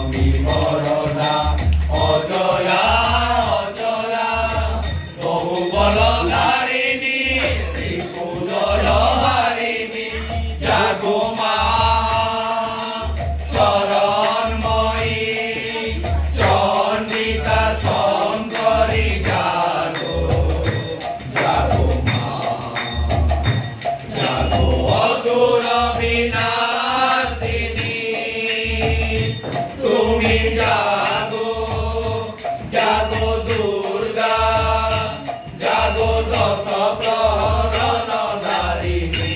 তুমি বরদা অজয়া অজয়া বহু বলধারিণী ত্রিপুর হারিণী জাগো মা শরণময়ী চন্ডিকা শঙ্করী জাগো জাগো মা জাগো অসুর বিনাশিনী তুমি জাগো জাগো দুর্গা জাগো দশ প্রহরণ ধারিণী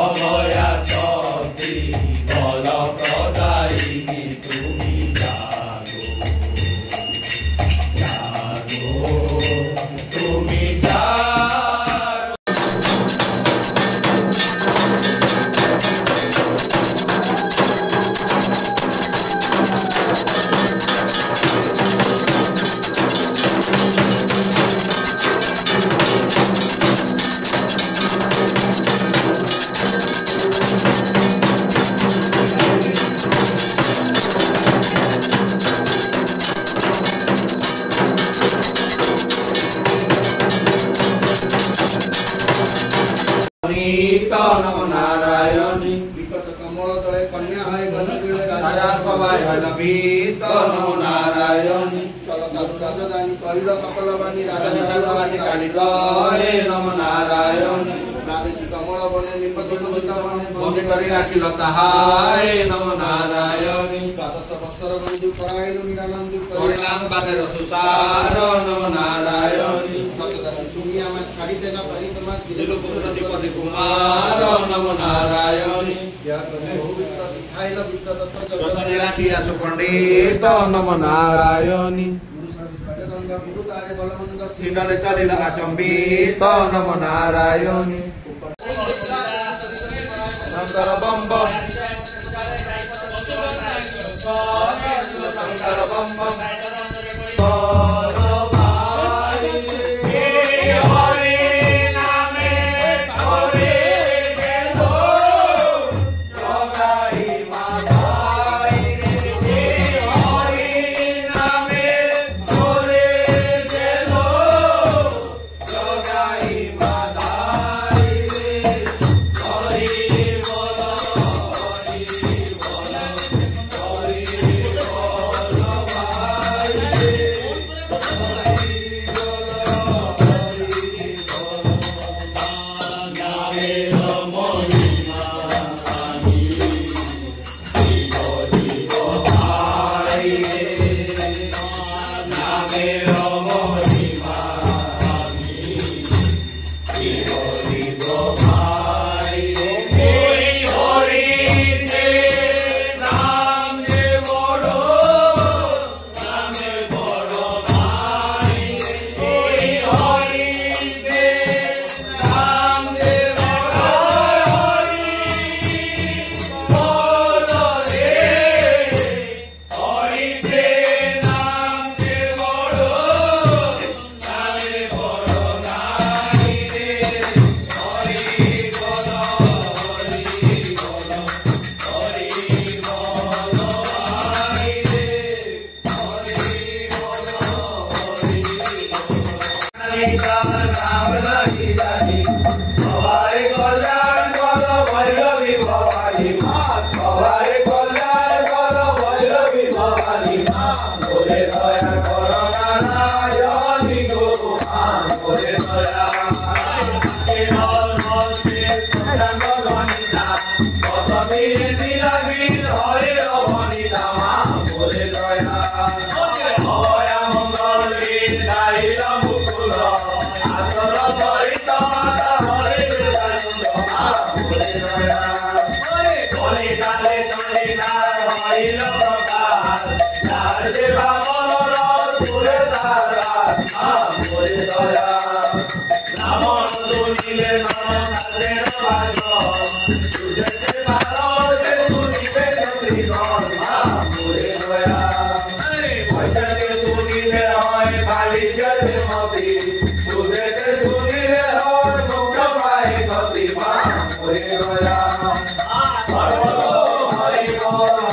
অভয়া শক্তি বল প্রদায়িনী তুমি জাগো জাগো তুমি জাগো। नमो नारायणी विकट कमल तले कन्या है गजगुले राजा सभाय नवीत नमो नारायणी चल साधु राजधानी कहिल सकल बानी राजा राजधानी काली लहे नमो नारायणी नादेकी कमल बने निपति पतिता बने बंदी करी राखिल ताहाय नमो नारायणी द्वादश बत्सर मंजू कराइलु निरानंदु परिणाम बातेर सुसार नमो नारायणी ततदासी दुनिया में छाड़ी देना पारी तमा दिलु पुत्र सतीपति कुमार नमो नारायणी क्या करे बहु वित्त सिखाइल वित्त तत्व रतन राखिया सुपंडित नमो नारायणी गुरु साधु गंगा गुरु तारे बलमंद सिंडले चलिल अचंबित नमो नारायणी शंकर बम बम शंकर बम बम Hare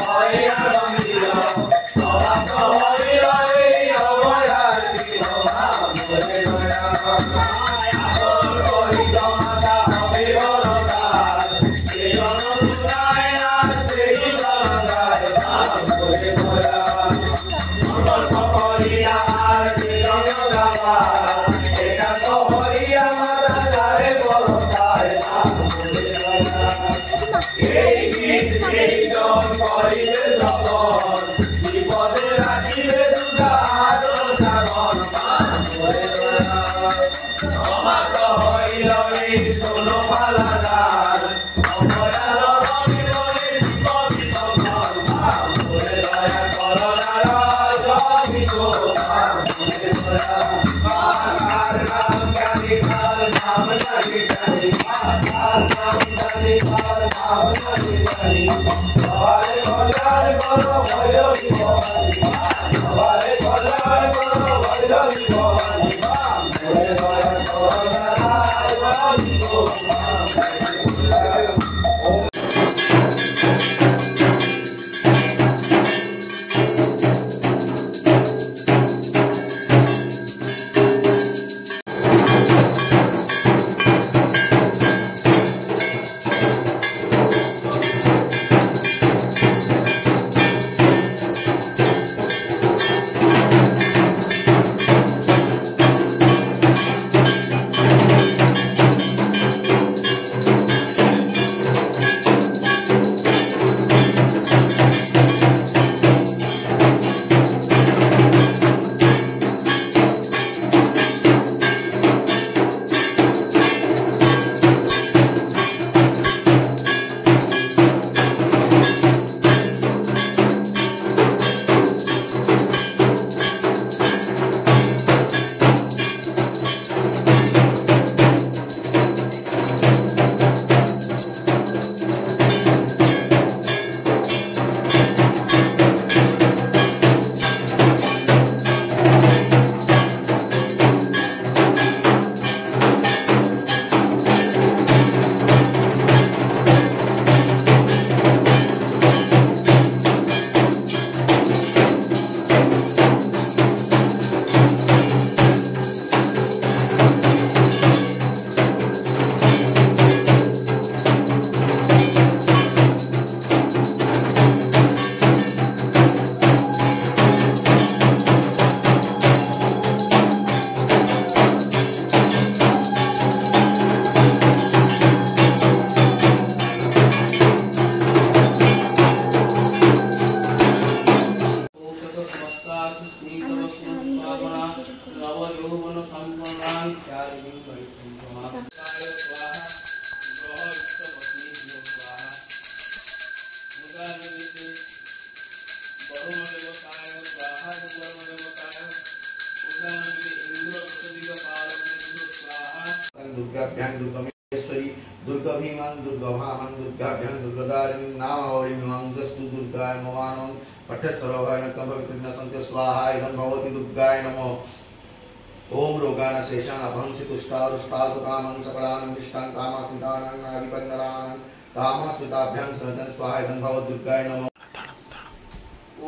ओम रोगान शेषान अभंसि तुष्टारुष्टासुकामं सकलानं विष्टां कामास्मितानं नागिपन्नरानं कामास्मिताभ्यां सर्जन स्वाहा इदं भवति दुर्गाय नमः।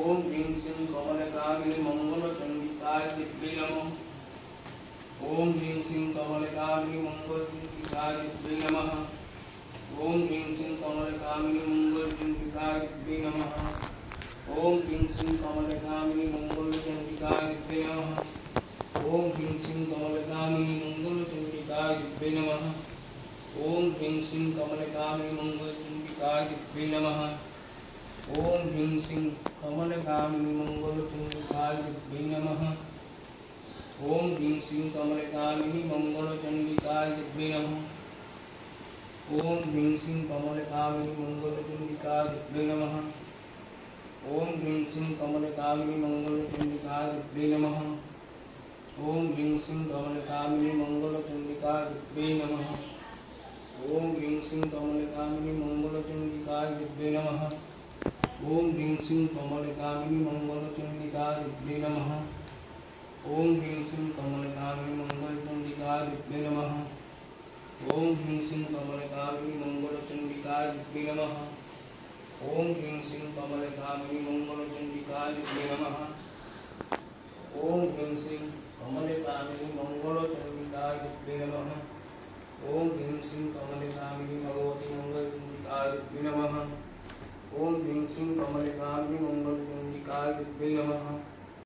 ओम ह्रीं श्रीं कमलकामिनी मंगलचंडिकाय दिव्ये नमः। ओम ह्रीं श्रीं कमलकामिनी मंगलचंडिकाय दिव्ये नमः। ओम ह्रीं श्रीं कमलकामिनी मंगलचंडिकाय दिव्ये नमः। ओम ह्रीं श्रीं कमलकामिनी मंगलचंडिकाय दिव्ये नमः। ओम ह्रीं श्रीं कमलकामिनी मंगलचंडिकाय दिव्ये नमः। ओम ह्रीं श्रीं कमलकामिनी मंगलचंडिकाय दिव्ये नमः। ओम ह्रीं श्रीं कमलकामिनी मंगलचंडिकाय दिव्ये नमः। ओम ह्रीं श्रीं कमलकामिनी मंगलचंडिकाय दिव्ये नमः। ओम ह्रीं श्रीं कमलकामिनी मंगलचंडिकाय दिव्ये नमः। ओम ह्रीं श्रीं कमलकामिनी मंगलचंडिकाय दिव्ये नमः। ओम ह्रीं श्रीं कमलकामिनी मंगलचंडिकाय दिव्ये नमः। ओम ह्रीं श्रीं कमलकामिनी मंगलचंडिकाय दिव्ये नमः। ओम ह्रीं श्रीं कमलकामिनी मंगलचंडिकाय दिव्ये नमः। ओम ह्रीं श्रीं कमलकामिनी मंगलचंडिकाय दिव्ये नमः। ओम ह्रीं श्रीं कमलकामिनी मंगलचंडिकाय दिव्ये नमः। ओम ह्रीं श्रीं कमलकामिनी मंगलचंडिकाय नमः। ओम ह्रीं श्रीं कमलकामिनी मंगलचंडिकाय नमः। ओम ह्रीं श्रीं कमलकामिनी भगवती मंगलचंडिकाय नमः। ओम ह्रीं श्रीं कमलकामिनी मंगलचंडिकाय नमः।